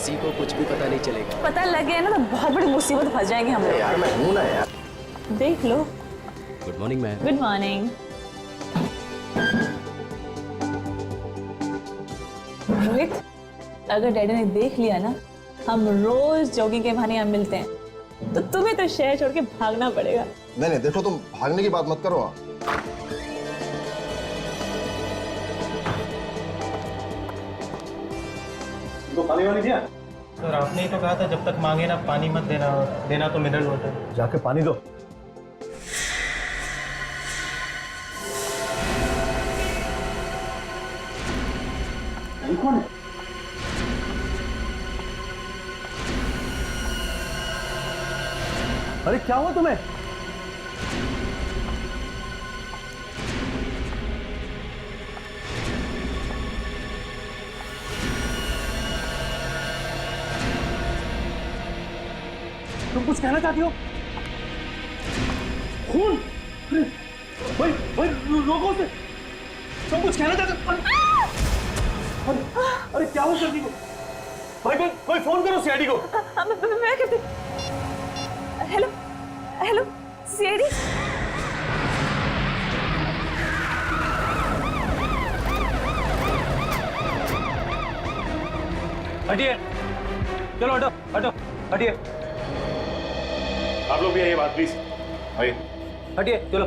किसी को कुछ भी पता नहीं चलेगा। पता लग गया ना तो बहुत बड़ी मुसीबत फंस जाएंगे हम लोग। यार मैं हूं ना यार। देख लो। Good morning ma'am. Good morning. Rohit, अगर डैडी ने देख लिया ना हम रोज जॉगिंग के बहाने यहाँ मिलते हैं तो तुम्हें तो शहर छोड़ के भागना पड़ेगा। नहीं देखो, तुम भागने की बात मत करो। तो पानी वाली दिया सर, आपने ही तो कहा था जब तक मांगे ना पानी मत देना, और देना तो मिनरल वाटर। जाके पानी दो। ये कौन है? अरे क्या हुआ तुम्हें? तुम कुछ कहना चाहती हो? खून? भाई भाई रोको उसे। तुम कुछ कहना चाहते हो? अरे क्या हो सकती हो? भाई कोई फोन करो सीआईडी को। मैं कहती। Hello hello CID. हटिए, चलो हटो हटो हटिए। आप लोग भी आइए बात प्लीज। आइए। हटिए चलो।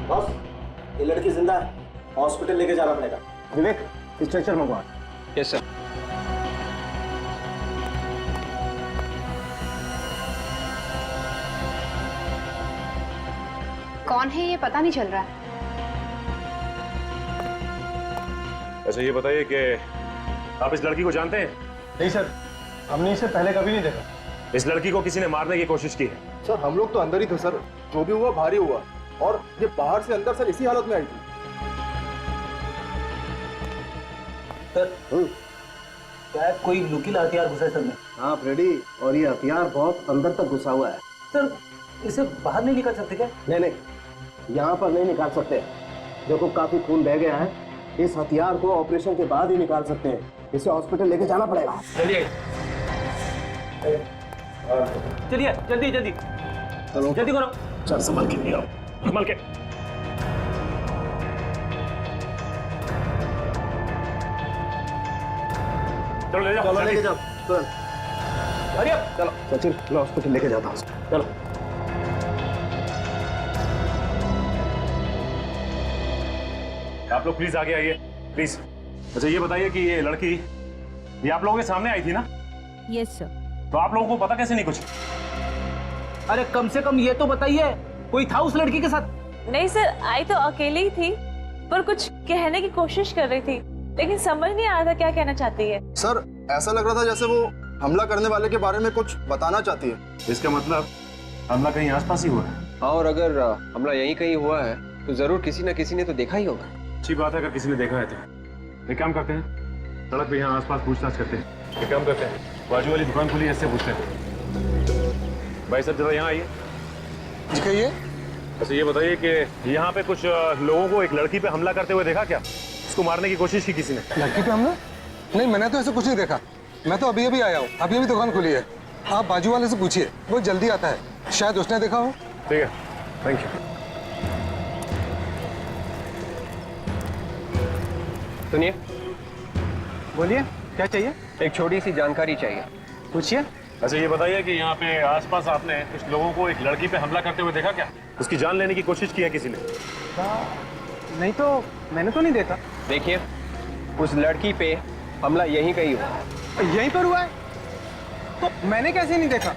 बॉस, ये लड़की जिंदा है, हॉस्पिटल लेके जाना पड़ेगा। विवेक, स्ट्रेचर मंगवा। Yes sir. कौन है ये पता नहीं चल रहा है। अच्छा ये बताइए कि आप इस लड़की को जानते हैं? नहीं सर, हमने इसे पहले कभी नहीं देखा। इस लड़की को किसी ने मारने की कोशिश की है। सर हम लोग तो अंदर ही थे सर, जो भी हुआ भारी हुआ, और ये बाहर से अंदर सर इसी हालत में आई थी। सर शायद कोई नुकीला हथियार घुसा है सर में। हाँ फ्रेडी, और ये हथियार बहुत अंदर तक घुसा हुआ है। सर इसे बाहर नहीं निकाल सकते क्या? नहीं, यहाँ पर नहीं निकाल सकते। देखो काफी खून बह गया है, इस हथियार को ऑपरेशन के बाद ही निकाल सकते हैं। इसे हॉस्पिटल लेके जाना पड़ेगा। चलिए चलिए, जल्दी जल्दी जल्दी करो। चल संभल के लिए आओ, संभल के। चलो ले जाओ, चलो लेके जल्दी। जाओ तुरंत। अरे चलो सचिन, मैं हॉस्पिटल लेके जाता हूँ। चलो। आप लोग प्लीज आगे आइए, प्लीज। अच्छा ये बताइए कि ये लड़की ये आप लोगों के सामने आई थी ना? Yes sir. तो आप लोगों को पता कैसे नहीं कुछ? अरे कम से कम ये तो बताइए, कोई था उस लड़की के साथ? नहीं सर, आई तो अकेले ही थी पर कुछ कहने की कोशिश कर रही थी, लेकिन समझ नहीं आ रहा था क्या कहना चाहती है। सर ऐसा लग रहा था जैसे वो हमला करने वाले के बारे में कुछ बताना चाहती है। इसका मतलब हमला कहीं आसपास ही हुआ है। हाँ, और अगर हमला यहीं कहीं हुआ है तो जरूर किसी न किसी ने तो देखा ही होगा। अच्छी बात है अगर किसी ने देखा है तो। एक काम करते हैं, सड़क पे यहाँ आसपास पूछताछ करते हैं। एक काम करते हैं, बाजू वाली दुकान खुली है, इससे पूछते हैं। भाई साहब जरा यहाँ आइए। दिखाइए। अच्छा ये बताइए कि यहाँ पे कुछ लोगों को एक लड़की पे हमला करते हुए देखा क्या? उसको मारने की कोशिश की किसी ने? लड़की पे हमला? नहीं, मैंने तो ऐसा कुछ नहीं देखा। मैं तो अभी अभी आया हूँ, अभी अभी दुकान खुली है। आप बाजू वाले से पूछिए, वो जल्दी आता है, शायद उसने देखा हो। ठीक है, थैंक यू। सुनिए, बोलिए क्या चाहिए? एक छोटी सी जानकारी चाहिए। पूछिए। अच्छा ये बताइए कि यहाँ पे आसपास आपने कुछ लोगों को एक लड़की पे हमला करते हुए देखा क्या? उसकी जान लेने की कोशिश की है किसी ने? नहीं तो मैंने तो नहीं देखा। देखिए, उस लड़की पे हमला यहीं कहीं हुआ। यहीं पर हुआ है तो मैंने कैसे नहीं देखा?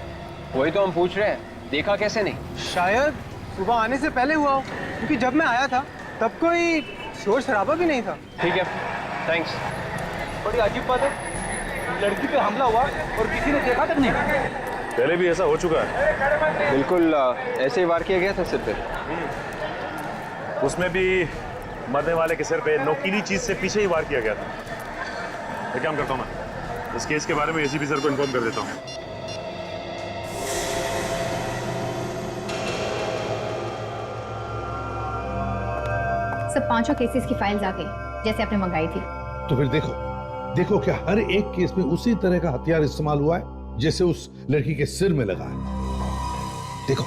वही तो हम पूछ रहे हैं, देखा कैसे नहीं? शायद सुबह आने से पहले हुआ हो, क्योंकि जब मैं आया था तब कोई शोर शराबा भी नहीं था। ठीक है, थैंक्स। बड़ी अजीब बात है, लड़की पे हमला हुआ और किसी ने देखा तक नहीं। पहले भी ऐसा हो चुका है। बिल्कुल ऐसे ही वार किया गया था सिर पे। उसमें भी मरने वाले के सिर पे नोकीली चीज से पीछे ही वार किया गया था। एक काम करता हूँ, मैं इस केस के बारे में एसीपी सर को इन्फॉर्म कर देता हूँ। सब पांचों केसेस की फाइल्स आ गई जैसे आपने मंगाई थी। तो फिर देखो देखो क्या हर एक केस में उसी तरह का हथियार इस्तेमाल हुआ है जैसे उस लड़की के सिर में लगा है। देखो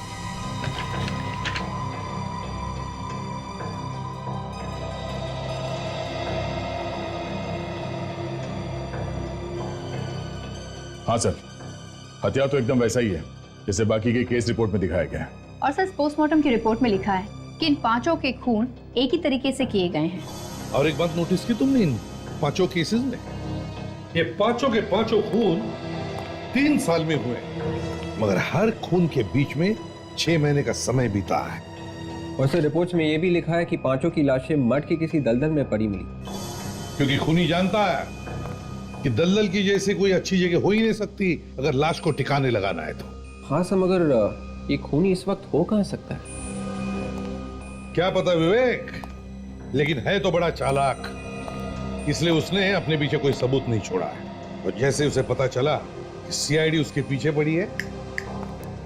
हाँ सर, हथियार तो एकदम वैसा ही है जैसे बाकी के केस रिपोर्ट में दिखाया गया है। और सर पोस्टमार्टम की रिपोर्ट में लिखा है कि इन पांचों के खून एक ही तरीके से किए गए हैं। और एक बात नोटिस की तुमने इन पांचों केसेस में, ये पांचों के पांचों खून 3 साल में हुए, मगर हर खून के बीच में 6 महीने का समय बीता है। और सर रिपोर्ट्स में ये भी लिखा है कि पांचों की लाशें मठ के किसी दलदल में पड़ी मिली, क्योंकि खूनी जानता है कि दलदल की जैसे कोई अच्छी जगह हो ही नहीं सकती अगर लाश को ठिकाने लगाना है तो। हाँ सर, मगर ये खूनी इस वक्त हो कहाँ सकता है? क्या पता विवेक, लेकिन है तो बड़ा चालाक, इसलिए उसने अपने पीछे कोई सबूत नहीं छोड़ा है। और जैसे उसे पता चला कि सीआईडी उसके पीछे पड़ी है,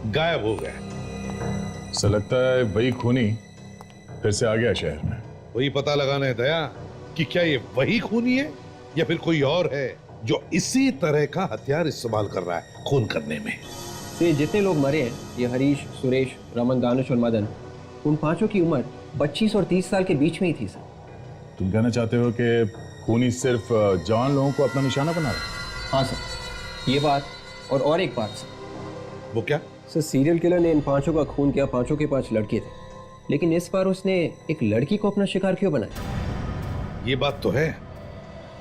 गायब हो गया। सर लगता है वही खूनी फिर से आ गया शहर में। वही पता लगाना है दया कि क्या ये वही खूनी है या फिर कोई और है जो इसी तरह का हथियार इस्तेमाल कर रहा है खून करने में। तो ये जितने लोग मरे हैं, ये हरीश, सुरेश, रमन, दानिश और मदन, उन पांचों की उम्र 25 और 30 साल के बीच में ही थी सर। तुम कहना चाहते हो कि खूनी सिर्फ जवान लोगों को अपना निशाना बना रहा है? हाँ सर, ये बात और एक बात सर। वो क्या? सर सीरियल किलर ने इन पांचों का खून किया, पांचों के 5 लड़के थे, लेकिन इस बार उसने एक लड़की को अपना शिकार क्यों बनाया? ये बात तो है,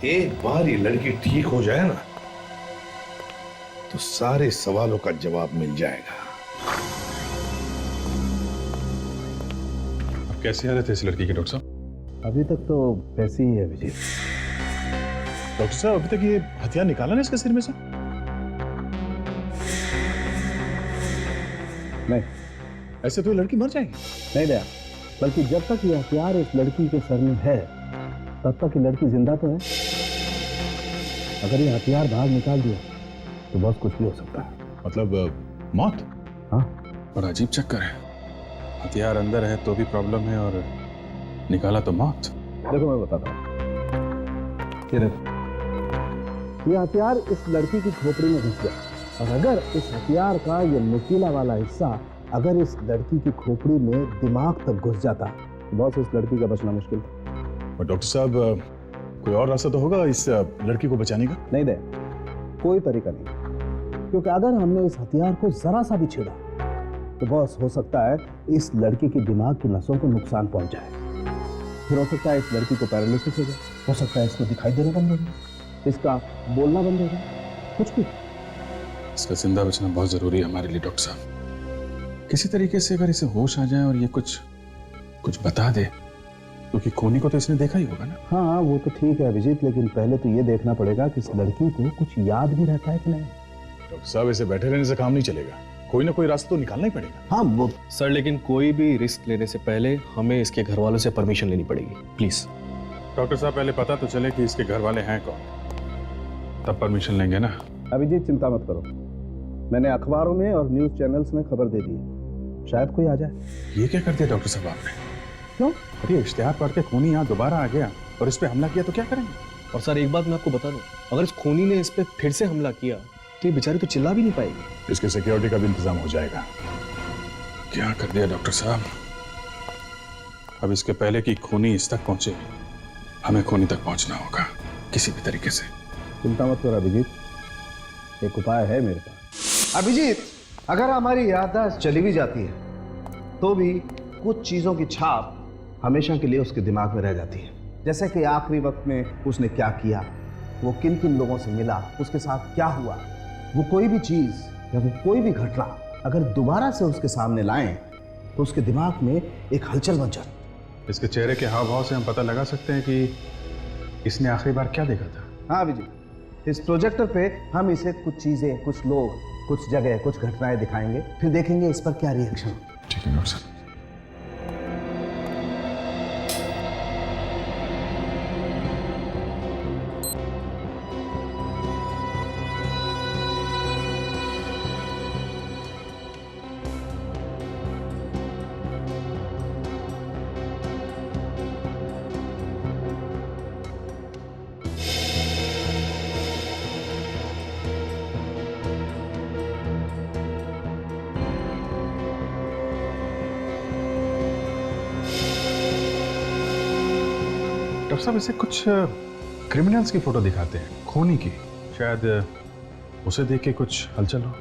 एक बार ये लड़की ठीक हो जाए ना तो सारे सवालों का जवाब मिल जाएगा। अब कैसी हालत है इस लड़की की डॉक्टर साहब? अभी तक तो वैसी ही है विजय। डॉक्टर साहब अभी तक ये हथियार निकाला ना इसके सिर में से? नहीं ऐसे तो ये लड़की मर जाएगी। नहीं दया, बल्कि जब तक ये हथियार इस लड़की के सर में है तब तक ये लड़की जिंदा तो है। अगर ये हथियार बाहर निकाल दिया तो बहुत कुछ भी हो सकता है। मतलब मौत? हाँ, बड़ा अजीब चक्कर है, हथियार अंदर है तो भी प्रॉब्लम है और निकाला तो मौत। देखो मैं बताता हूँ, ये देखो, ये हथियार इस लड़की की खोपड़ी में घुस गया और अगर इस हथियार का ये नुकीला वाला हिस्सा अगर इस लड़की की खोपड़ी में दिमाग तक घुस जाता तो बहुत इस लड़की का बचना मुश्किल था। और डॉक्टर साहब कोई और रास्ता तो होगा इस लड़की को बचाने का? नहीं दे, कोई तरीका नहीं, क्योंकि अगर हमने इस हथियार को जरा सा भी छेड़ा तो बॉस हो सकता है इस लड़की के दिमाग की नसों को नुकसान पहुंच जाए। फिर हो सकता है इस लड़की को पैरालिसिस हो जाए, हो सकता है इसको दिखाई देना बंद हो जाए, इसका बोलना बंद हो जाए, कुछ भी। इसका जिंदा बचना बहुत जरूरी है हमारे लिए डॉक्टर साहब। किसी तरीके से अगर इसे होश आ जाए और ये कुछ बता दे, क्योंकि खूनी को तो इसने देखा ही होगा ना। हाँ वो तो ठीक है अभिजीत, लेकिन पहले तो ये देखना पड़ेगा कि इस लड़की को कुछ याद भी रहता है कि नहीं। डॉक्टर साहब ऐसे बैठे रहने से काम नहीं चलेगा, कोई ना कोई रास्ता तो निकालना ही पड़ेगा। हाँ वो सर, लेकिन कोई भी रिस्क लेने से पहले हमें इसके घर वालों से परमिशन लेनी पड़ेगी, प्लीज। डॉक्टर साहब पहले पता तो चले कि इसके घर वाले हैं कौन, तब परमिशन लेंगे ना। अभिजीत चिंता मत करो, मैंने अखबारों में और न्यूज चैनल्स में खबर दे दी है, शायद कोई आ जाए। ये क्या कर दिया डॉक्टर साहब आपने? क्यों? अरे इश्तिहार पढ़ के खूनी यहाँ दोबारा आ गया और इस पे हमला किया तो क्या करेंगे? और सर एक बात मैं आपको बता दूं, अगर इस खूनी ने इस पे फिर से हमला किया तो ये बेचारी तो चिल्ला भी नहीं पाएगी। इसके सिक्योरिटी का भी इंतजाम हो जाएगा। क्या कर दिया डॉक्टर साहब? अब इसके पहले कि खूनी इस तक पहुंचे, हमें खूनी तक पहुंचना होगा किसी भी तरीके से। चिंता मत करो अभिजीत, एक उपाय है मेरे पास। अभिजीत, अगर हमारी याददाश्त चली भी जाती है तो भी कुछ चीजों की छाप हमेशा के लिए उसके दिमाग में रह जाती है, जैसे कि आखिरी वक्त में उसने क्या किया, वो किन किन लोगों से मिला, उसके साथ क्या हुआ। वो कोई भी चीज या वो कोई भी घटना अगर दोबारा से उसके सामने लाएं तो उसके दिमाग में एक हलचल बन जाती। इसके चेहरे के हाव भाव से हम पता लगा सकते हैं कि इसने आखिरी बार क्या देखा था। हाँ अभिजीत, इस प्रोजेक्टर पे हम इसे कुछ चीजें, कुछ लोग, कुछ जगह, कुछ घटनाएं दिखाएंगे, फिर देखेंगे इस पर क्या रिएक्शन। ठीक है डॉक्टर साहब। डॉक्टर साहब इसे कुछ क्रिमिनल्स की फोटो दिखाते हैं, खूनी की। शायद उसे देख के कुछ हलचल हो।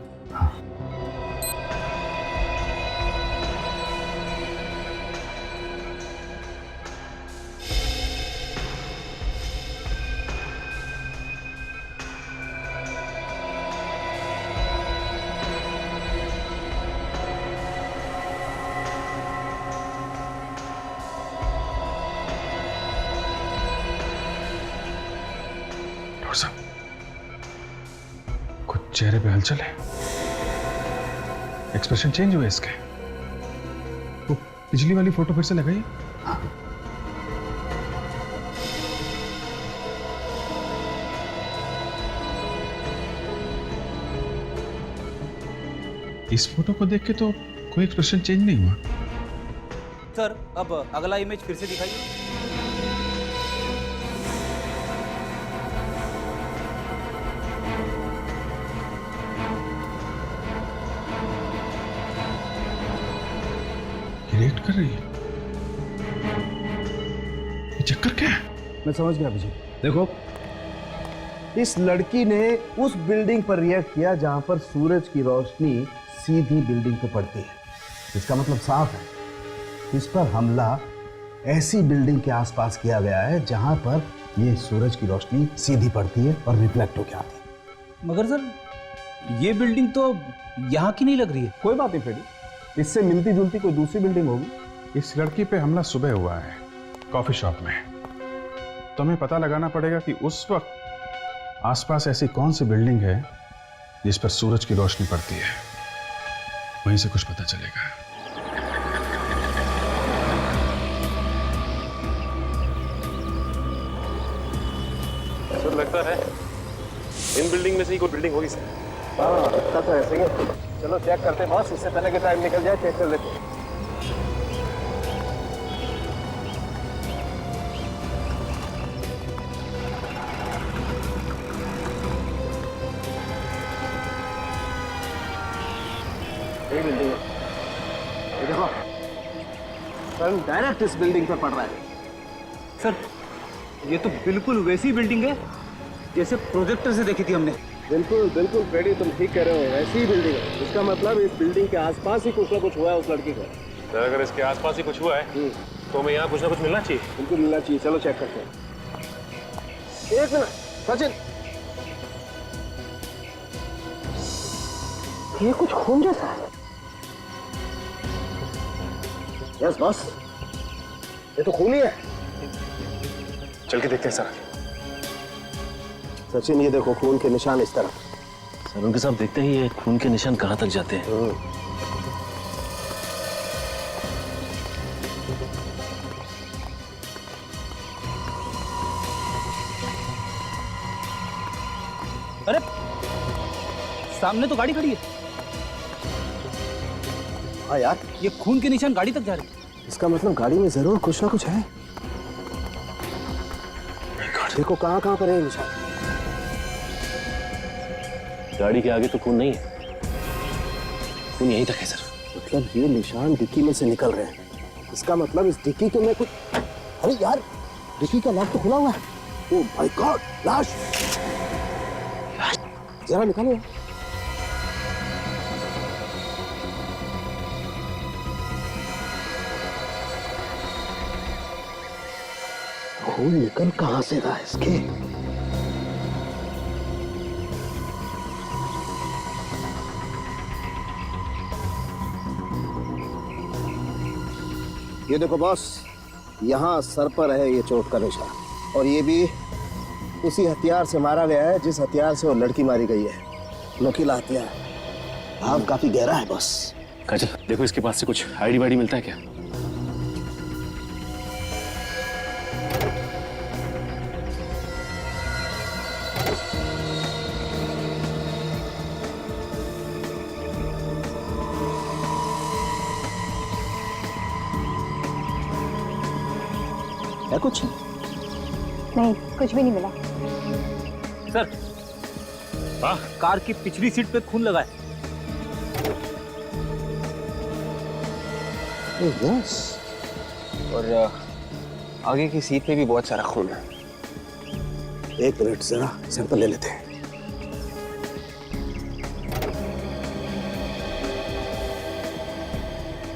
डॉक्टर साहब, कुछ चेहरे पे हलचल है, एक्सप्रेशन चेंज हुए इसके। वो पिछली वाली फोटो फिर से लगाइए। इस फोटो को देख के तो कोई एक्सप्रेशन चेंज नहीं हुआ। सर अब अगला इमेज फिर से दिखाइए। रिएक्ट कर रही है, ये चक्कर क्या है? मैं समझ गया विजय। देखो, इस लड़की ने उस बिल्डिंग पर रिएक्ट किया जहां पर सूरज की रोशनी सीधी बिल्डिंग पे पड़ती है। इसका मतलब साफ है, इस पर हमला ऐसी बिल्डिंग के आसपास किया गया है जहां पर ये सूरज की रोशनी सीधी पड़ती है और रिफ्लेक्ट होकर आती है। मगर सर ये बिल्डिंग तो यहाँ की नहीं लग रही है। कोई बात नहीं फ्रेडी, इससे मिलती जुलती कोई दूसरी बिल्डिंग होगी। इस लड़की पे हमला सुबह हुआ है कॉफी शॉप में, तो हमें पता लगाना पड़ेगा कि उस वक्त आसपास ऐसी कौन सी बिल्डिंग है जिस पर सूरज की रोशनी पड़ती है। वहीं से कुछ पता चलेगा। सर लगता है इन बिल्डिंग में से ही कोई बिल्डिंग होगी सर। हाँ, लगता तो ऐसे ही है। चलो चेक करते हैं बॉस, इससे पहले कि टाइम निकल जाए, चेक कर लेते हैं। यही बिल्डिंग है, ये देखो, सन डायरेक्ट इस बिल्डिंग पर पड़ रहा है। सर ये तो बिल्कुल वैसी बिल्डिंग है जैसे प्रोजेक्टर से देखी थी हमने। बिल्कुल बिल्कुल फ्रेडी, तुम ठीक कह रहे हो, ऐसी ही बिल्डिंग है। इसका मतलब इस बिल्डिंग के आसपास ही कुछ ना कुछ हुआ है उस लड़की को। सर अगर इसके आसपास ही कुछ हुआ है तो हमें यहाँ कुछ ना कुछ मिलना चाहिए। बिल्कुल मिलना चाहिए, चलो चेक करते हैं। एक मिनट सचिन, ये कुछ खून जैसा है। यस बॉस, ये तो खून ही है। चल के देखते हैं सर। सचिन ये देखो, खून के निशान इस तरफ। सर उनके साथ देखते ही ये खून के निशान कहाँ तक जाते हैं। अरे सामने तो गाड़ी खड़ी है। हाँ यार, ये खून के निशान गाड़ी तक जा रहे हैं। इसका मतलब गाड़ी में जरूर कुछ ना कुछ है। देखो कहाँ कहाँ पर है निशान। गाड़ी के आगे तो खून नहीं है, खून यहीं तक है सर। मतलब ये निशान डिक्की में से निकल रहे हैं। इसका मतलब इस डिक्की के में कुछ, अरे यार डिक्की का लॉक तो खुला हुआ है। ओह माय गॉड, लाश जरा निकालो। खून निकल कहां से रहा है इसके? ये देखो बॉस, यहाँ सर पर है ये चोट का निशान, और ये भी उसी हथियार से मारा गया है जिस हथियार से वो लड़की मारी गई है। नुकीला हथियार, घाव काफी गहरा है बॉस। काजल देखो, इसके पास से कुछ आईडी वाईडी मिलता है क्या? है कुछ? नहीं, कुछ भी नहीं मिला। सर कार की पिछली सीट पे खून लगा है। यस, और आगे की सीट पे भी बहुत सारा खून है। एक मिनट, जरा सैंपल ले लेते हैं।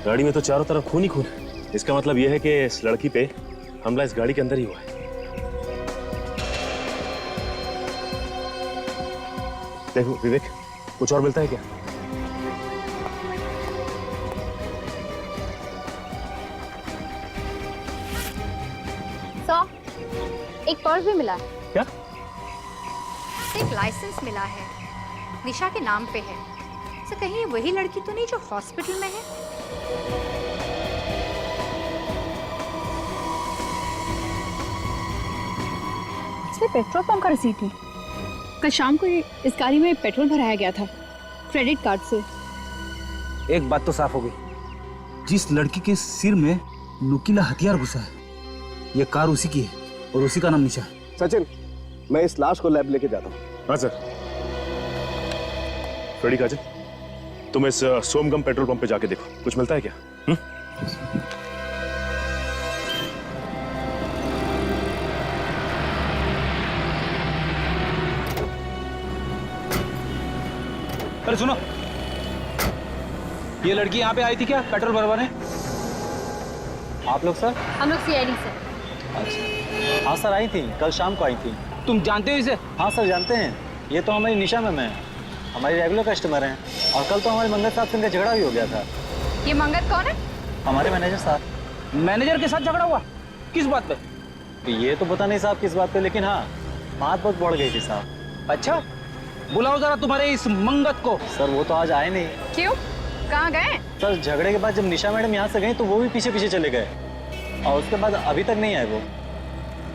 गाड़ी में तो चारों तरफ खून ही खून है। इसका मतलब यह है कि इस लड़की पे हमला इस गाड़ी के अंदर ही हुआ है। देखो विवेक, कुछ और मिलता है क्या? एक पर्स भी मिला है। क्या? एक लाइसेंस मिला है, निशा के नाम पे है। तो कहीं ये वही लड़की तो नहीं जो हॉस्पिटल में है? इसमें पेट्रोल पंप का रसीद है। कल शाम को इस गाड़ी में पेट्रोल भराया गया था क्रेडिट कार्ड से। एक बात तो साफ हो गई, जिस लड़की के सिर में नुकीला हथियार घुसा है, ये कार उसी की है और उसी का नाम निशा है। सचिन, मैं इस लाश को लैब लेके जाता हूँ। हाँ सर। फ्रेडी काजल, तुम इस सोमगम पेट्रोल पंप पे जाके देखो, कुछ मिलता है क्या? अरे सुनो, ये लड़की यहाँ पे आई थी क्या पेट्रोल भरवाने? आप लोग सर? हम लोग सीआईडी से। अच्छा, हाँ सर आई थी, कल शाम को आई थी। तुम जानते हो इसे? हाँ सर जानते हैं, ये तो हमारी निशा मैम है, हमारी रेगुलर कस्टमर हैं। और कल तो हमारे मंगत साहब से इनका झगड़ा भी हो गया था। ये मंगत कौन है? हमारे मैनेजर साहब। मैनेजर के साथ झगड़ा हुआ? किस बात पे? तो ये तो पता नहीं साहब किस बात पे, लेकिन हाँ बात बहुत बढ़ गई थी साहब। अच्छा, बुलाओ जरा तुम्हारे इस मंगत को। सर वो तो आज आए नहीं। क्यों, कहाँ गए? सर झगड़े के बाद जब निशा मैडम यहाँ से गई तो वो भी पीछे पीछे चले गए, और उसके बाद अभी तक नहीं आए वो।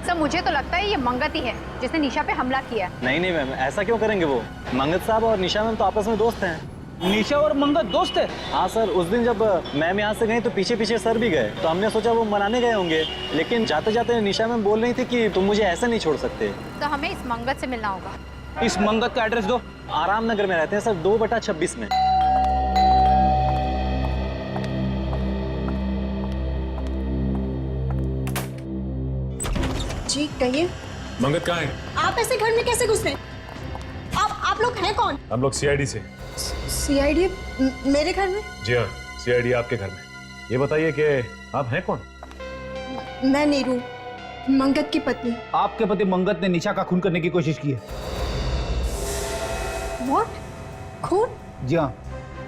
सर मुझे तो लगता है ये मंगत ही है जिसने निशा पे हमला किया। नहीं नहीं मैम, ऐसा क्यों करेंगे वो? मंगत साहब और निशा मैम तो आपस में दोस्त हैं। निशा और मंगत दोस्त है? हाँ सर, उस दिन जब मैम यहाँ से गई तो पीछे पीछे सर भी गए, तो हमने सोचा वो मनाने गए होंगे, लेकिन जाते जाते निशा मैम बोल रही थी कि तुम मुझे ऐसे नहीं छोड़ सकते। तो हमें इस मंगत से मिलना होगा। इस मंगत का एड्रेस दो। आराम नगर में रहते हैं सर, 2/26 में। जी कहिए। मंगत कहाँ है? आप ऐसे घर में कैसे घुसे? आप लोग हैं कौन? हम लोग सीआईडी से। सीआईडी मेरे घर में? जी हाँ, सीआईडी आपके घर में। ये बताइए कि आप हैं कौन? मैं नीरू, मंगत की पत्नी। आपके पति मंगत ने निशा का खून करने की कोशिश की है। What? खून? जी हाँ।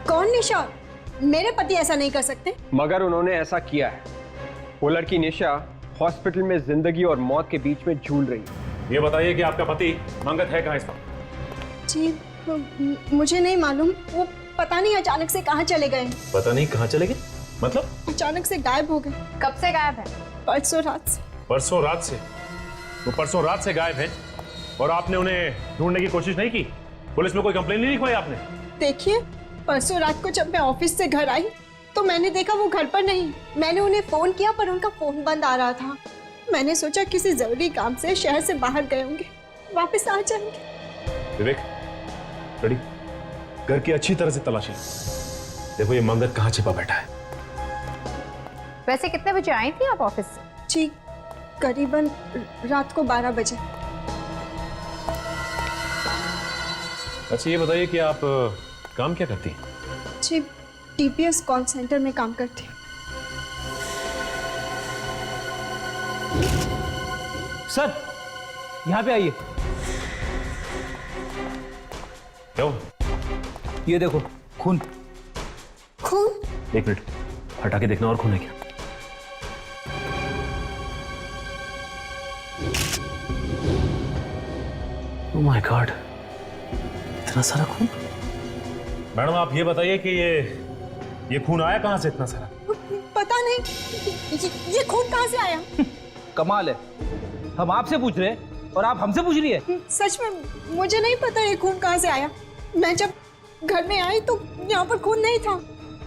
कौन निशा? मेरे पति ऐसा नहीं कर सकते। मगर उन्होंने ऐसा किया है। वो लड़की निशा हॉस्पिटल में जिंदगी और मौत के बीच में झूल रही है। ये बताइए कि आपका पति मंगत है कहाँ इस वक्त? जी मुझे नहीं मालूम, वो पता नहीं अचानक से कहाँ चले गए। पता नहीं कहाँ चले गए? मतलब? अचानक से गायब हो गए। कब से गायब है? परसों रात से। परसों रात से? वो परसों रात से गायब है और आपने उन्हें ढूंढने की कोशिश नहीं की? पुलिस में कोई कंप्लेन नहीं लिखवाई आपने? देखिए, परसों रात को जब मैं ऑफिस से घर आई तो मैंने देखा वो घर पर नहीं। मैंने उन्हें फोन किया पर उनका फोन बंद आ रहा था। मैंने सोचा किसी जरूरी काम से शहर से बाहर गए होंगे, वापस आ जाएंगे। विवेक, रेडी? घर की अच्छी तरह से तलाशी। देखो ये मंगत कहाँ छिपा बैठा है। वैसे कितने बजे आई थी आप ऑफिस से? जी करीबन रात को 12 बजे। अच्छा ये बताइए कि आप काम क्या करती हैं? जी टीपीएस कॉल सेंटर में काम करती हूँ। सर यहाँ पे आइए। क्या हुआ? ये देखो खून। खून? एक मिनट, हटा के देखना और खून है क्या? ओह माय गॉड, इतना सारा खून। मैडम आप ये बताइए कि ये खून आया कहां से इतना सारा? पता नहीं, ये खून कहाँ से आया? कमाल है, हम आपसे पूछ रहे हैं और आप हमसे पूछ रही है। सच में मुझे नहीं पता ये खून कहाँ से आया। मैं जब घर में आई तो यहाँ पर खून नहीं था।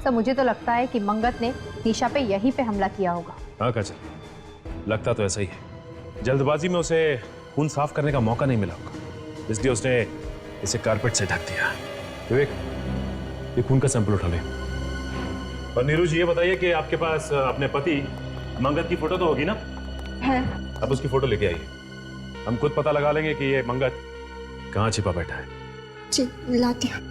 सर मुझे तो लगता है कि मंगत ने निशा पे यहीं पे हमला किया होगा। हाँ काजल, लगता तो ऐसा ही है। जल्दबाजी में उसे खून साफ करने का मौका नहीं मिला होगा, इसलिए उसने इसे कारपेट से ढक दिया। विवेक, ये खून का सैंपल उठा ले। और नीरू जी ये बताइए कि आपके पास अपने पति मंगत की फोटो तो होगी ना? है। अब उसकी फोटो लेके आइए, हम खुद पता लगा लेंगे कि ये मंगत कहाँ छिपा बैठा है। जी लाती हूँ।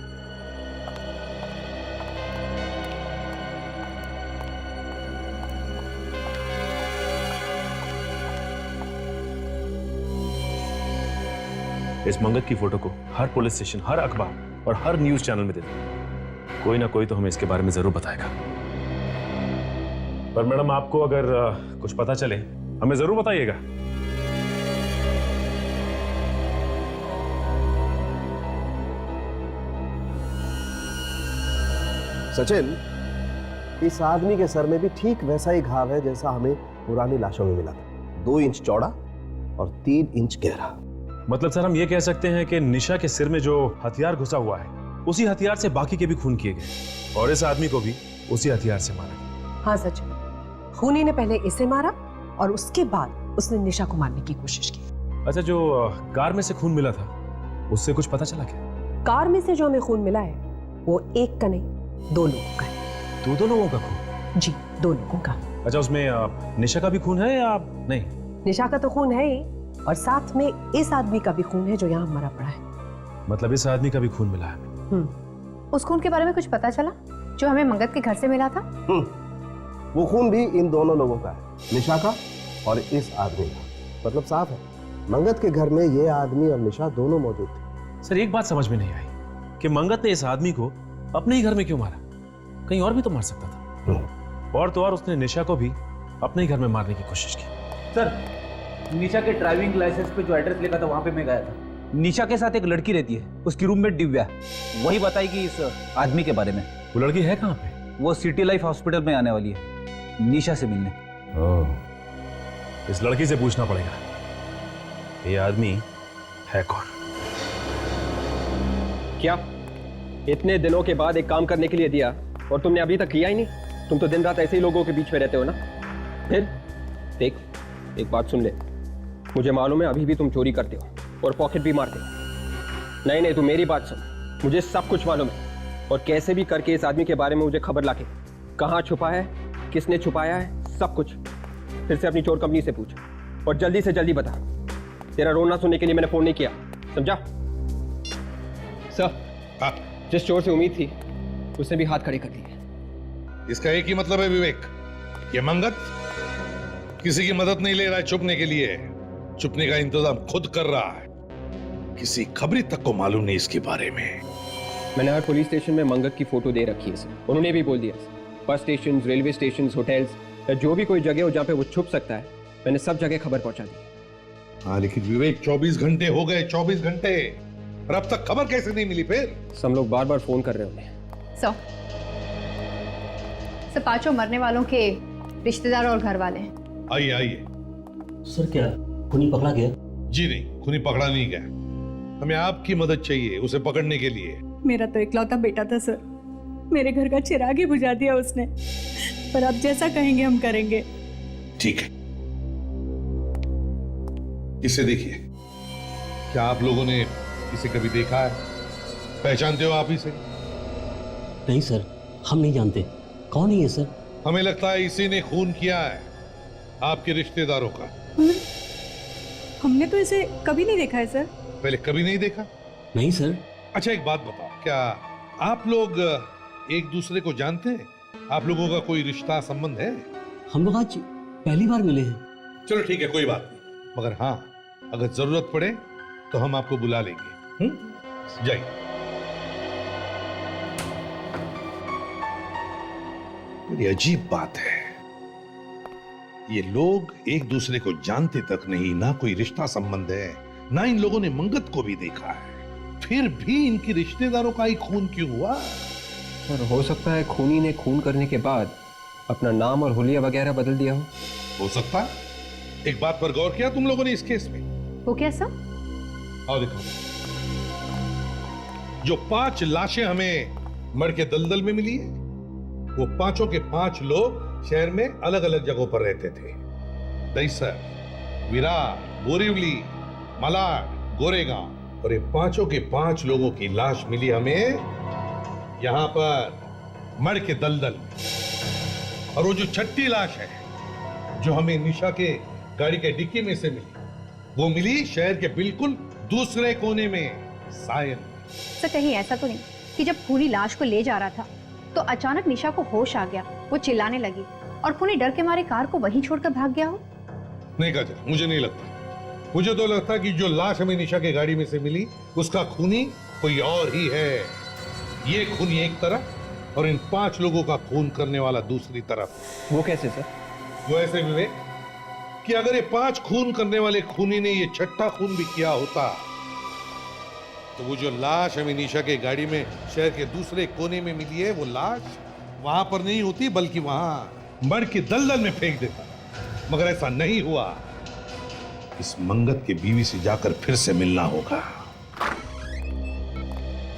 इस मंगत की फोटो को हर पुलिस स्टेशन, हर अखबार और हर न्यूज चैनल में दे दो। कोई ना कोई तो हमें इसके बारे में जरूर बताएगा। पर मैडम, आपको अगर कुछ पता चले हमें जरूर बताइएगा। सचिन, इस आदमी के सर में भी ठीक वैसा ही घाव है जैसा हमें पुरानी लाशों में मिला था। 2 इंच चौड़ा और 3 इंच गहरा। मतलब सर, हम ये कह सकते हैं कि निशा के सिर में जो हथियार घुसा हुआ है, उसी हथियार से बाकी के भी खून किए गए और इस आदमी को भी उसी हथियार से मारा गया। हाँ सचिन, खूनी ने पहले इसे मारा और उसके बाद उसने निशा को मारने की कोशिश की। अच्छा, जो कार में से खून मिला था उससे कुछ पता चला क्या? कार में से जो हमें खून मिला है वो एक का नहीं 2 लोगों का है। 2 लोगों का खून? जी, 2 लोगों का। अच्छा, उसमें निशा का भी खून है या नहीं? निशा का तो खून है ही और साथ में इस आदमी का भी खून है जो यहाँ मरा पड़ा है। मतलब इस आदमी का भी खून मिला है? उस खून के बारे में कुछ पता चला जो हमें मंगत के घर से मिला था? वो खून भी इन दोनों लोगों का है, निशा का और इस आदमी का। मतलब साफ है, मंगत के घर में ये आदमी और निशा दोनों मौजूद थे। सर, एक बात समझ में नहीं आई कि मंगत ने इस आदमी को अपने ही घर में क्यों मारा? कहीं और भी तो मार सकता था। और तो और उसने निशा को भी अपने ही घर में मारने की कोशिश की। सर, निशा के ड्राइविंग लाइसेंस पे जो एड्रेस लिखा था वहां पे मैं गया था। निशा के साथ एक लड़की रहती है, उसकी रूममेट दिव्या, वही बताएगी इस आदमी के बारे में। वो लड़की है कहाँ पे? वो सिटी लाइफ हॉस्पिटल में आने वाली है निशा से मिलने। इस लड़की से पूछना पड़ेगा ये आदमी है कौन। क्या इतने दिनों के बाद एक काम करने के लिए दिया और तुमने अभी तक किया ही नहीं? तुम तो दिन रात ऐसे ही लोगों के बीच में रहते हो ना। फिर देख, एक बात सुन ले, मुझे मालूम है अभी भी तुम चोरी करते हो और पॉकेट भी मारते हो। नहीं नहीं, तू मेरी बात सुन, मुझे सब कुछ मालूम है और कैसे भी करके इस आदमी के बारे में मुझे खबर लाके, कहाँ छुपा है, किसने छुपाया है, सब कुछ फिर से अपनी चोर कंपनी से पूछ और जल्दी से जल्दी बता। तेरा रोना सुनने के लिए मैंने फोन नहीं किया, समझा? सर, जिस चोर से उम्मीद थी उसने भी हाथ खड़े कर दिए। इसका एक ही मतलब है विवेक, ये मंगत किसी की मदद नहीं ले रहा है छुपने के लिए, छुपने का इंतजाम खुद कर रहा है। किसी खबरी तक को मालूम नहीं इसके बारे में। मैंने हर पुलिस स्टेशन में मंगत की फोटो दे रखी है सर। उन्होंने भी बोल दिया, bus station, railway station, hotels या जो भी कोई जगह हो जहाँ पे वो छुप सकता है, मैंने सब जगह खबर पहुंचा दी। हाँ, लेकिन विवेक 24 घंटे हो गए, 24 घंटे, और अब तक खबर कैसे नहीं मिली? फिर सब लोग बार बार फोन कर रहे होंगे। सर, 5 मरने वालों के रिश्तेदार और घर वाले हैं। आइए आइए। सर, क्या खूनी पकड़ा गया? जी नहीं, खूनी पकड़ा नहीं गया। हमें आपकी मदद चाहिए उसे पकड़ने के लिए। मेरा तो इकलौता बेटा था सर, मेरे घर का चिराग ही बुझा दिया उसने। पर आप जैसा कहेंगे हम करेंगे। ठीक है, इसे देखिए। क्या आप लोगों ने इसे कभी देखा है? पहचानते हो आप इसे? नहीं सर, हम नहीं जानते। कौन है ये सर? हमें लगता है इसी ने खून किया है आपके रिश्तेदारों का। हमने तो इसे कभी नहीं देखा है सर। पहले कभी नहीं देखा? नहीं सर। अच्छा, एक बात बताओ, क्या आप लोग एक दूसरे को जानते हैं? आप लोगों का कोई रिश्ता संबंध है? हम लोग आज पहली बार मिले हैं। चलो ठीक है, कोई बात नहीं, मगर हाँ, अगर जरूरत पड़े तो हम आपको बुला लेंगे। जाइए। बड़ी अजीब बात है, ये लोग एक दूसरे को जानते तक नहीं, ना कोई रिश्ता संबंध है, ना इन लोगों ने मंगत को भी देखा है, फिर भी इनके रिश्तेदारों का ही खून क्यों हुआ? और हो सकता है खूनी ने खून करने के बाद अपना नाम और हुलिया वगैरह बदल दिया हो सकता है। एक बात पर गौर किया तुम लोगों ने इस केस में? वो क्या सर? आओ देखो, जो 5 लाशें हमें मर के दलदल में मिली है, वो 5 के 5 लोग शहर में अलग अलग जगहों पर रहते थे। दहीसर, विरार, बोरीवली, मलाड, गोरेगांव, और ये 5 के 5 लोगों की लाश मिली हमें यहां पर मर के दलदल में। और वो जो 6ठी लाश है, जो हमें निशा के गाड़ी के डिक्की में से मिली। वो मिली शहर के बिल्कुल दूसरे कोने में, सायन। सर कहीं ऐसा तो नहीं कि जब खूनी लाश को ले जा रहा था तो अचानक निशा को होश आ गया, वो चिल्लाने लगी और खूनी डर के मारे कार को वहीं छोड़कर भाग गया हो? नहीं काजल, मुझे नहीं लगता। मुझे तो लगता कि जो लाश हमें निशा के गाड़ी में से मिली उसका खूनी कोई और ही है। ये खूनी एक तरफ और इन 5 लोगों का खून करने वाला दूसरी तरफ। वो कैसे सर? वो ऐसे विवेक कि अगर ये 5 खून करने वाले खूनी ने ये 6ठा खून भी किया होता तो वो जो लाश हमें निशा के गाड़ी में शहर के दूसरे कोने में मिली है, वो लाश वहां पर नहीं होती बल्कि वहां मर के दलदल में फेंक देता। मगर ऐसा नहीं हुआ। इस मंगत की बीवी से जाकर फिर से मिलना होगा।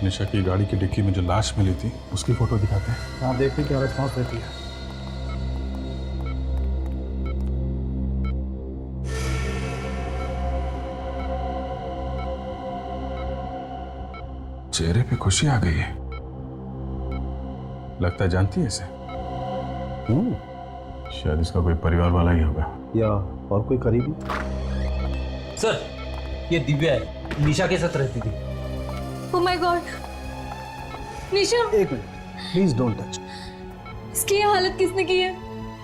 निशा की गाड़ी की डिक्की में जो लाश मिली थी उसकी फोटो दिखाते हैं। हाँ, देखिए क्या रिस्पॉन्स रहती है। चेहरे पे खुशी आ गई है। लगता है जानती है इसे। शायद इसका कोई परिवार वाला ही होगा या और कोई करीबी। सर ये दिव्या है, निशा के साथ रहती थी। ओह माय गॉड, निशा। एक मिनट प्लीज, डोंट टच। इसकी ये हालत किसने की है?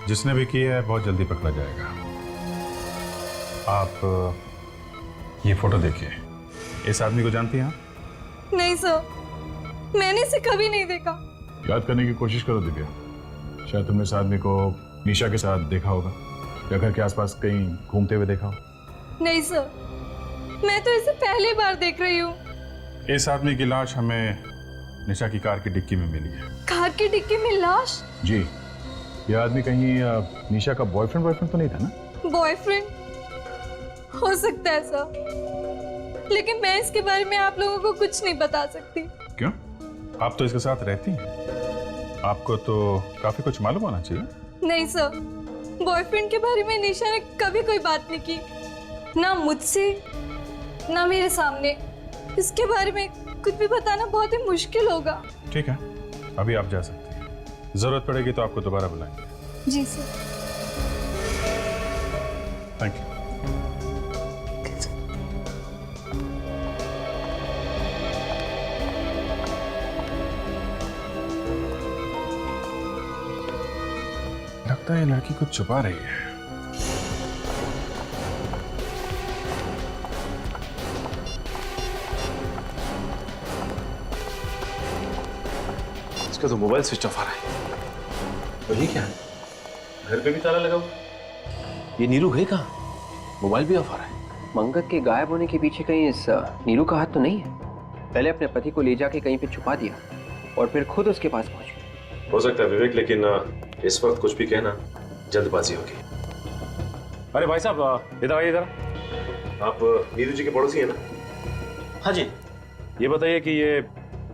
जिसने भी की है बहुत जल्दी पकड़ा जाएगा। आप ये फोटो देखिए। इस आदमी को जानती हैं आप? नहीं सर, मैंने इसे कभी नहीं देखा। याद करने की कोशिश करो दिव्या। शायद तुमने इस आदमी को निशा के साथ देखा होगा या घर के आसपास कहीं घूमते हुए देखा हो। नहीं सर, मैं तो इसे पहली बार देख रही हूँ। इस आदमी की लाश हमें निशा की कार की डिक्की में मिली है। कार की डिक्की में लाश? जी, ये आदमी कहीं निशा का बॉयफ्रेंड तो नहीं था ना? बॉयफ्रेंड हो सकता है सर, लेकिन मैं इसके बारे में आप लोगों को कुछ नहीं बता सकती। क्यों? आप तो इसके साथ रहती हैं, आपको तो काफी कुछ मालूम होना चाहिए। नहीं सर, बॉयफ्रेंड के बारे में निशा ने कभी कोई बात नहीं की, ना मुझसे ना मेरे सामने। इसके बारे में कुछ भी बताना बहुत ही मुश्किल होगा। ठीक है, अभी आप जा सकती हैं। जरूरत पड़ेगी तो आपको दोबारा बुलाएंगे। जी सर। Thank you. लगता है ये लड़की कुछ छुपा रही है। इसका तो मोबाइल स्विच ऑफ आ रहा है। और ये क्या है? घर पे भी ताला लगा हुआ। ये नीरू है कहाँ? मोबाइल भी ऑफ आ रहा है। मंगत के गायब होने के पीछे कहीं इस नीरू का हाथ तो नहीं है? पहले अपने पति को ले जाके कहीं पे छुपा दिया और फिर खुद उसके पास पहुंच गई। हो सकता है विवेक, लेकिन इस वक्त कुछ भी कहना जल्दबाजी होगी। अरे भाई साहब, इधर आइए। इधर आप नीरू जी के पड़ोसी हैं ना? हाँ जी। ये बताइए कि ये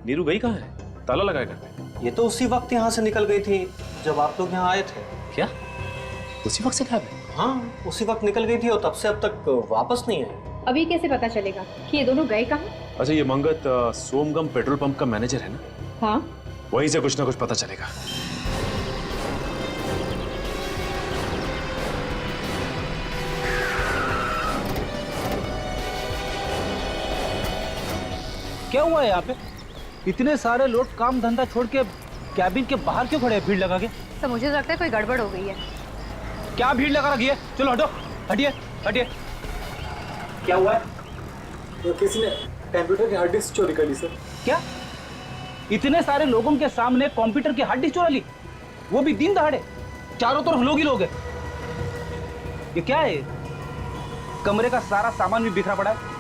नीरू गई कहाँ है? ताला लगाए घर पे? ये तो उसी वक्त यहाँ से निकल गई थी जब आप लोग यहाँ आए थे। क्या उसी वक्त से गायब है? हाँ, उसी वक्त निकल गई थी और तब से अब तक वापस नहीं आई। अभी कैसे पता चलेगा कि ये दोनों गए कहाँ? अच्छा, ये मंगत सोमगम पेट्रोल पंप का मैनेजर है ना? हाँ। वहीं से कुछ ना कुछ पता चलेगा। क्या हुआ है यहाँ पे? इतने सारे लोग काम धंधा छोड़ के कैबिन के बाहर क्यों खड़े हैं भीड़ लगा के? सर मुझे लगता है कोई गड़बड़ हो गई है। क्या भीड़ लगा रखी है? चलो हटो, हटिए हटिए। क्या हुआ है? तो किसी ने कंप्यूटर की हार्ड डिस्क चोरी कर ली सर। क्या? इतने सारे लोगों के सामने कंप्यूटर की हार्ड डिस्क चुरा ली, वो भी दिन दहाड़े? चारों तरफ लोग ही लोग हैं। ये क्या है? कमरे का सारा सामान भी बिखरा पड़ा है।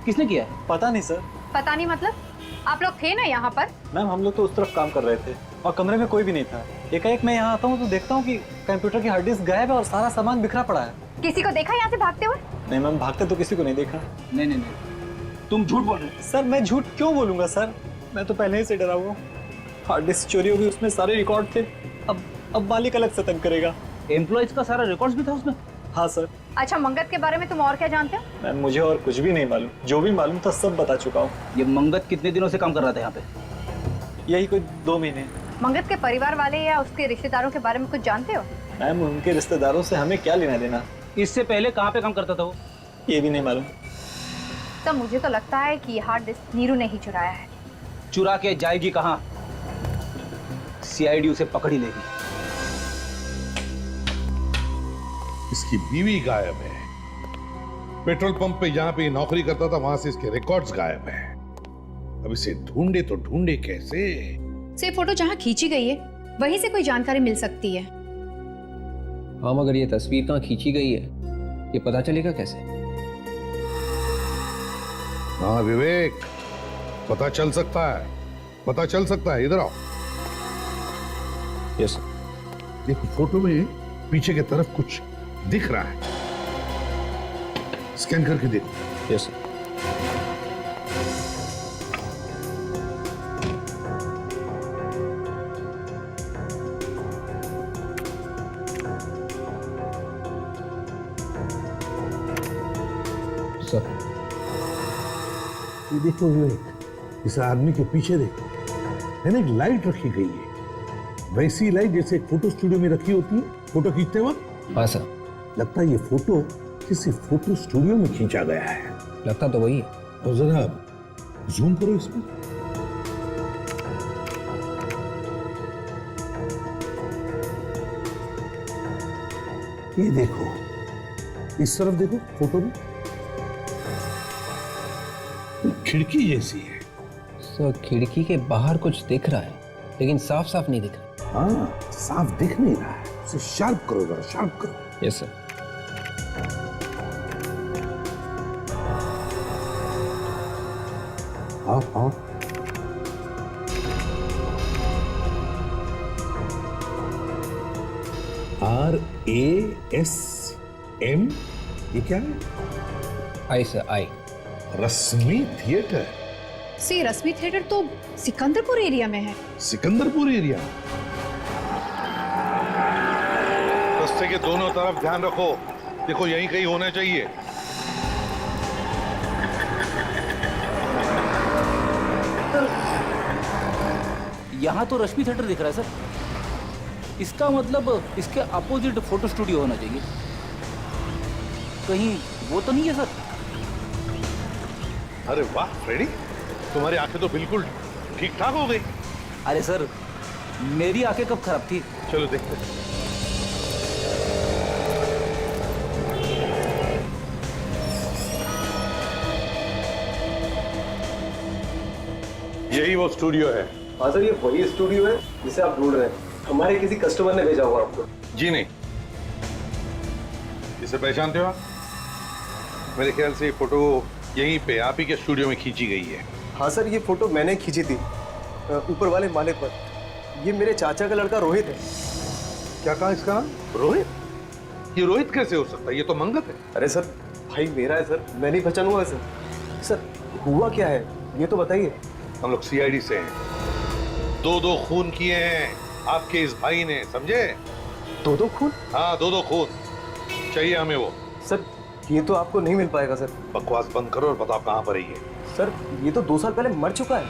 किसने किया है? पता नहीं सर। पता नहीं मतलब? आप लोग थे ना यहाँ पर? मैम हम लोग तो उस तरफ काम कर रहे थे और कमरे में कोई भी नहीं था। एकाएक मैं यहाँ आता हूँ तो देखता हूँ कि कंप्यूटर की हार्ड डिस्क गायब है और सारा सामान बिखरा पड़ा है। किसी को देखा यहाँ से भागते हुए? नहीं मैम, भागते तो किसी को नहीं देखा। नहीं नहीं नहीं, तुम झूठ बोल रहे हो। सर मैं झूठ क्यों बोलूंगा सर, मैं तो पहले ही से डरा हुआ हूँ। हार्ड डिस्क चोरी हो गई, उसमें सारे रिकॉर्ड थे। अब मालिक अलग से तंग करेगा। एम्प्लॉइज का सारा रिकॉर्ड्स भी था उसमें? हाँ सर। अच्छा, मंगत के बारे में तुम और क्या जानते हो? मैम मुझे और कुछ भी नहीं मालूम, जो भी मालूम था सब बता चुका हूँ। ये मंगत कितने दिनों से काम कर रहा था यहाँ पे? यही कोई 2 महीने। मंगत के परिवार वाले या उसके रिश्तेदारों के बारे में कुछ जानते हो? मैम उनके रिश्तेदारों से हमें क्या लेना देना? इससे पहले कहाँ पे काम करता था वो? ये भी नहीं मालूम। तब मुझे तो लगता है कि हार्ड डिस्क नीरू ने ही चुराया है। चुरा के जाएगी कहाँ? सीआईडी उसे पकड़ ही लेगी। इसकी बीवी गायब है। पेट्रोल पंप पे जहां पे ये नौकरी करता था वहां से इसके रिकॉर्ड्स गायब हैं। अब इसे ढूंढे तो ढूंढे कैसे? से फोटो जहाँ खींची गई है वहीं से कोई जानकारी मिल सकती है। हाँ, मगर ये तस्वीर कहाँ खींची गई है ये पता चलेगा कैसे? हाँ विवेक, पता चल सकता है, पता चल सकता है। इधर आओ। यस। देखो फोटो में पीछे की तरफ कुछ दिख रहा है, स्कैन करके देखो। यस। ये देखो विवेक, इस आदमी के पीछे देखो, मैंने एक लाइट रखी गई है, वैसी लाइट जैसे एक फोटो स्टूडियो में रखी होती है फोटो खींचते वक्त। हाँ सर। लगता है ये फोटो किसी फोटो स्टूडियो में खींचा गया है। लगता तो वही है। और जरा जूम करो इसमें। ये देखो, इस तरफ देखो फोटो में खिड़की जैसी है। सर खिड़की के बाहर कुछ दिख रहा है लेकिन साफ साफ नहीं दिख रहा। हाँ, साफ दिख नहीं रहा है, उसे शार्प करो जरा, शार्प करो। Yes sir. हाँ हाँ, RASM, ये क्या है? आई सर, आई। रश्मि थिएटर। सी रश्मि थिएटर तो सिकंदरपुर एरिया में है। सिकंदरपुर एरिया? रास्ते के दोनों तरफ ध्यान रखो, देखो यहीं कहीं होना चाहिए। यहाँ तो रश्मि थिएटर दिख रहा है सर। इसका मतलब इसके अपोजिट फोटो स्टूडियो होना चाहिए। कहीं वो तो नहीं है सर? अरे वाह फ्रेडी, तुम्हारी आंखें तो बिल्कुल ठीक ठाक हो गई। अरे सर, मेरी आंखें कब खराब थी? चलो देखते हैं। यही वो स्टूडियो है। हाँ सर, ये वही स्टूडियो है जिसे आप ढूंढ रहे हैं। हमारे किसी कस्टमर ने भेजा हुआ आपको। जी नहीं। इसे पहचानते हो आप? मेरे ख्याल से ये फोटो यहीं पे आप ही के स्टूडियो में खींची गई है। हाँ सर, ये फोटो मैंने खींची थी ऊपर वाले माले पर। ये मेरे चाचा का लड़का रोहित है। क्या कहा इसका नाम? रोहित? ये रोहित कैसे हो सकता है? ये तो मंगत है। अरे सर, भाई मेरा है सर, मैं नहीं पहचानूंगा है सर। सर हुआ क्या है ये तो बताइए। हम लोग CID से हैं। 2 खून किए हैं आपके इस भाई ने, समझे? 2 खून? हाँ, 2 खून चाहिए हमें वो। सर ये तो आपको नहीं मिल पाएगा सर। बकवास बंद करो और बताओ कहाँ पर है ये। सर ये तो 2 साल पहले मर चुका है।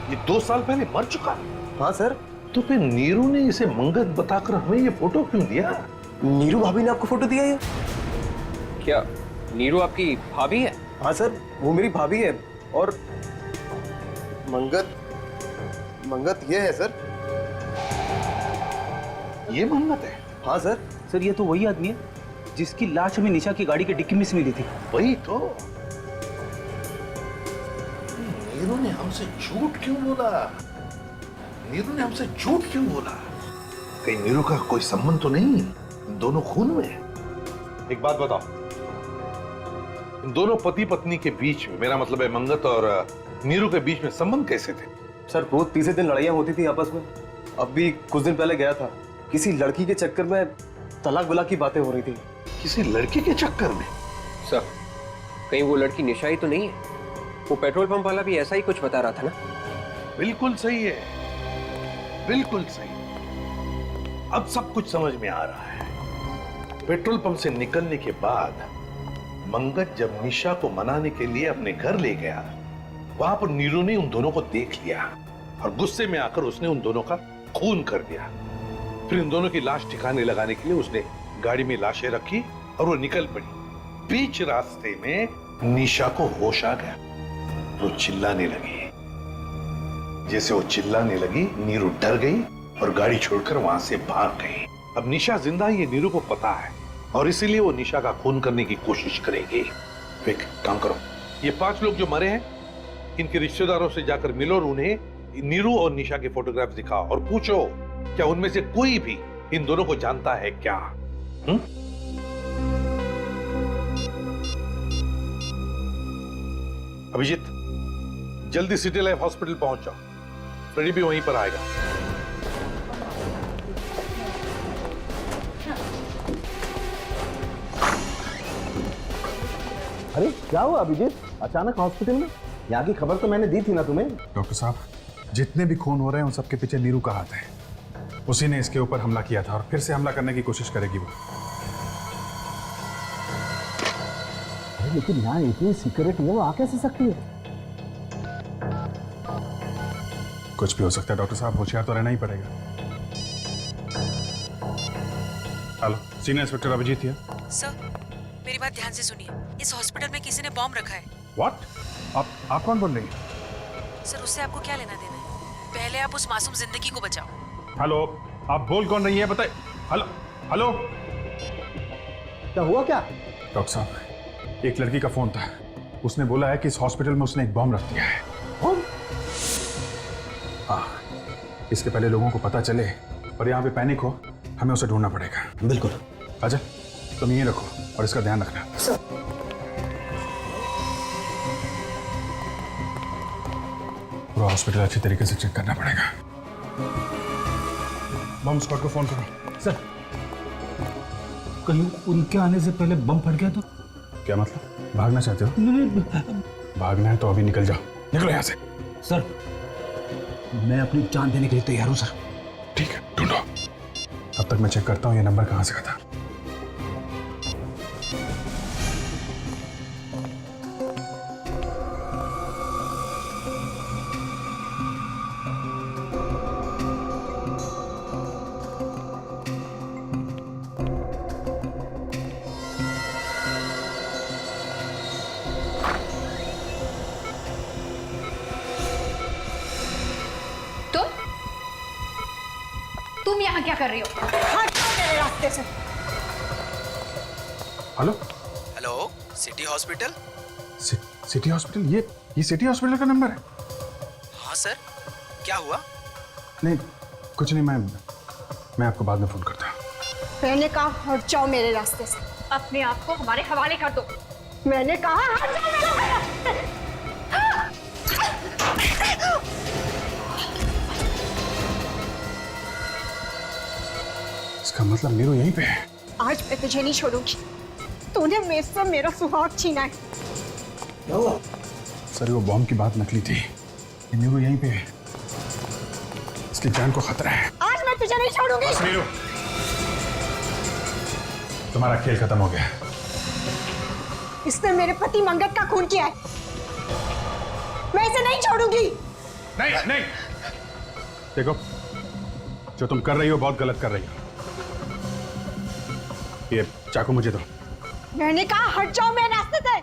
ये 2 साल पहले मर चुका है? हाँ सर। तो फिर नीरू ने इसे मंगत बताकर हमें ये फोटो क्यों दिया? नीरू भाभी ने आपको फोटो दिया ये? क्या नीरू आपकी भाभी है? हाँ सर, वो मेरी भाभी है। और मंगत ये है सर। ये मंगत है? हाँ सर। सर ये तो वही आदमी है जिसकी लाश हमें निशा की गाड़ी के डिक्की में से मिली थी। वही तो। नीरू ने हमसे झूठ क्यों बोला? नीरू ने हमसे झूठ क्यों बोला? कहीं नीरू का कोई संबंध तो नहीं इन दोनों खून में? एक बात बताओ, इन दोनों पति पत्नी के बीच में, मेरा मतलब है मंगत और नीरू के बीच में संबंध कैसे थे? सर रोज तीसरे दिन लड़ाइयाँ होती थी आपस में। अब भी कुछ दिन पहले गया था, किसी लड़की के चक्कर में तलाक बलाक की बातें हो रही थी। किसी लड़की के चक्कर में? सर कहीं वो लड़की निशा ही तो नहीं है? वो पेट्रोल पंप वाला भी ऐसा ही कुछ बता रहा था ना? बिल्कुल सही है, बिल्कुल सही। अब सब कुछ समझ में आ रहा है। पेट्रोल पंप से निकलने के बाद मंगत जब निशा को मनाने के लिए अपने घर ले गया, वहां पर नीरू ने उन दोनों को देख लिया और गुस्से में आकर उसने उन दोनों का खून कर दिया। फिर इन दोनों की लाश ठिकाने लगाने के लिए उसने गाड़ी में लाशें रखी और वो निकल पड़ी। बीच रास्ते में निशा को होश आ गया, वो चिल्लाने लगी। जैसे वो चिल्लाने लगी, नीरू डर गई और गाड़ी छोड़कर वहां से भाग गई। अब निशा जिंदा है ये नीरू को पता है और इसीलिए वो निशा का खून करने की कोशिश करेगी। एक काम करो, ये 5 लोग जो मरे हैं इनके रिश्तेदारों से जाकर मिलो और उन्हें नीरू और निशा के फोटोग्राफ दिखाओ और पूछो क्या उनमें से कोई भी इन दोनों को जानता है क्या? अभिजीत, जल्दी सिटी लाइफ हॉस्पिटल पहुंच जाओ, फ्रेडी भी वहीं पर आएगा। अरे क्या हुआ अभिजीत, अचानक हॉस्पिटल में? यहाँ की खबर तो मैंने दी थी ना तुम्हें। डॉक्टर साहब, जितने भी खून हो रहे हैं उन सबके पीछे नीरू का हाथ है। उसी ने इसके ऊपर हमला किया था और फिर से हमला करने की कोशिश करेगी वो। अरे लेकिन यहाँ इतनी सिक्योरिटी है, वो आ कैसे सकती है? कुछ भी हो सकता है डॉक्टर साहब, होशियार तो रहना ही पड़ेगा। हेलो, सीनियर इंस्पेक्टर अभिजीत है। सर, मेरी बात ध्यान से सुनिए। इस हॉस्पिटल में किसी ने बॉम्ब रखा है। व्हाट? आप कौन बोल रही हैं? सर, उससे आपको क्या लेना देना है? पहले आप उस मासूम जिंदगी को बचाओ। हेलो, आप बोल कौन रही है बताइए। हेलो हेलो, क्या हुआ क्या? डॉक्टर साहब, एक लड़की का फोन था, उसने बोला है कि इस हॉस्पिटल में उसने एक बॉम्ब रख दिया है। हाँ, इसके पहले लोगों को पता चले और यहाँ पे पैनिक हो, हमें उसे ढूंढना पड़ेगा। बिल्कुल। अजय, तुम यहीं रखो और इसका ध्यान रखना। पूरा हॉस्पिटल अच्छी तरीके से चेक करना पड़ेगा। बम स्क्वाड को फोन करो। सर, कहीं उनके आने से पहले बम फट गया तो? क्या मतलब? भागना चाहते हो? नहीं, भागना है तो अभी निकल जाओ, निकलो यहाँ से। सर, मैं अपनी जान देने के लिए तैयार हूँ सर। ठीक है, ढूंढो। तब तक मैं चेक करता हूँ ये नंबर कहाँ से आता। तुम यहाँ क्या कर रही हो? हट जाओ मेरे रास्ते से। Hello hello, city hospital? City hospital? ये सिटी हॉस्पिटल का नंबर है? हाँ सर, क्या हुआ? नहीं, कुछ नहीं, मैं आपको बाद में फोन करता हूँ। मैंने कहा हट जाओ मेरे रास्ते से। अपने आप को हमारे हवाले कर दो। मैंने कहा हट जाओ मेरे रास्ते से। इसका मतलब नीरू यहीं पे है। आज मैं तुझे नहीं छोड़ूंगी। तूने मेरे से मेरा सुहाग छीना है। क्या हुआ? सर, वो बॉम्ब की बात नकली थी। ये नीरू यहीं पे है, इसकी जान को खतरा है। आज मैं तुझे नहीं छोड़ूंगी। बस नीरू, तुम्हारा खेल खत्म हो गया। इसने मेरे पति मंगत का खून किया है। मैं इसे नहीं छोड़ूंगी। नहीं नहीं, देखो, जो तुम कर रही हो बहुत गलत कर रही हो। ये चाकू मुझे दो। मैंने कहा हट जाओ मेरे रास्ते से।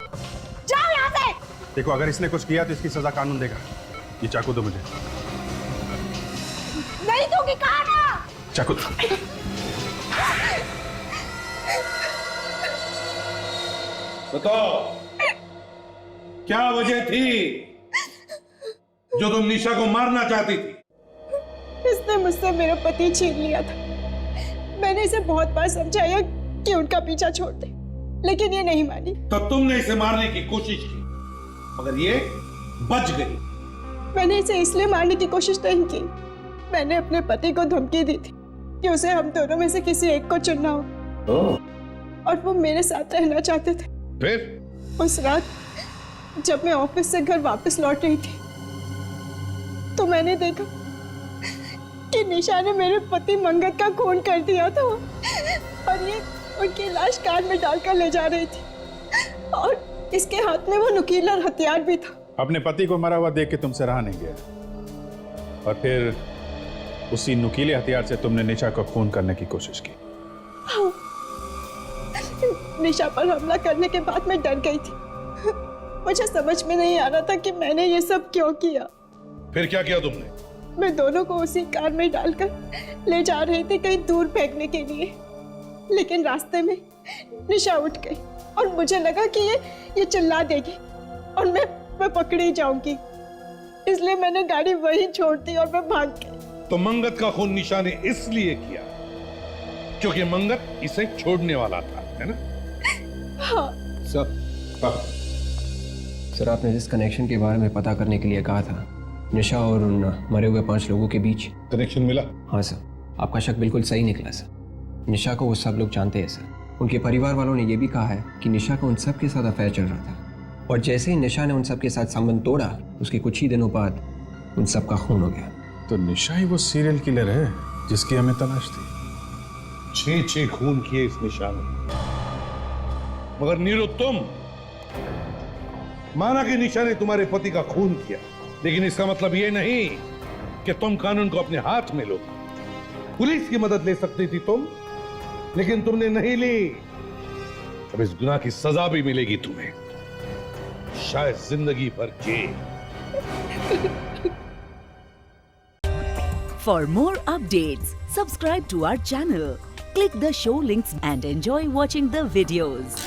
जाओ यहाँ से। देखो, अगर इसने कुछ किया तो इसकी सजा कानून देगा। ये चाकू दो मुझे। नहीं दूंगी, कहा ना। चाकू दो। बताओ, क्या वजह थी जो तुम निशा को मारना चाहती थी? इसने मुझसे मेरा पति छीन लिया था। मैंने इसे बहुत बार समझाया कि उनका पीछा छोड़ दे, लेकिन ये नहीं मानी। तो तुमने इसे मारने की कोशिश की, मगर ये बच गई। मैंने इसे इसलिए मारने की कोशिश नहीं की। मैंने अपने पति को धमकी दी थी कि उसे हम दोनों में से किसी एक को चुनना हो, और वो मेरे साथ रहना चाहते थे। फिर उस रात जब मैं ऑफिस से घर वापस लौट रही थी तो मैंने देखा कि निशा ने मेरे पति मंगत का खून कर दिया था और ये उनकी लाश कार में डालकर ले जा रही थी, और इसके हाथ में वो नुकीला हथियार भी था। अपने पति को मरा हुआ देख के तुमसे रहा नहीं गया, और फिर उसी नुकीले हथियार से तुमने निशा को खून करने की कोशिश की। हाँ। निशा पर हमला करने के बाद मैं डर गई थी। मुझे समझ में नहीं आ रहा था कि मैंने ये सब क्यों किया। फिर क्या किया तुमने? मैं दोनों को उसी कार में डालकर ले जा रही थी कहीं दूर फेंकने के लिए, लेकिन रास्ते में निशा उठ गई और मुझे लगा कि ये चिल्ला देगी और मैं पकड़ी जाऊंगी, इसलिए मैंने गाड़ी वहीं छोड़ दी और मैं भाग गई। तो मंगत का खून निशा ने इसलिए किया क्योंकि मंगत इसे छोड़ने वाला था, है ना? हाँ। सर आपने जिस कनेक्शन के बारे में पता करने के लिए कहा था, निशा और उन मरे हुए 5 लोगों के बीच कनेक्शन मिला? हाँ सर, आपका शक बिल्कुल सही निकला सर। निशा को वो सब लोग जानते हैं सर। उनके परिवार वालों ने यह भी कहा है कि निशा को उन सब के साथ अफेयर चल रहा था, और जैसे ही निशा ने उन सब के साथ संबंध तोड़ा, उसके कुछ ही दिनों बाद उन सब का खून हो गया। तो निशा ही वो सीरियल किलर है जिसकी हमें तलाश थी। 6 खून किए इस निशा ने। मगर नीरू, तुम माना कि निशा ने तुम्हारे पति का खून किया, लेकिन इसका मतलब यह नहीं कि तुम कानून को अपने हाथ में लो। पुलिस की मदद ले सकती थी तुम, लेकिन तुमने नहीं ली। अब इस गुनाह की सजा भी मिलेगी तुम्हें, शायद जिंदगी भर jail. For more updates, subscribe to our channel, click the show links and enjoy watching the videos.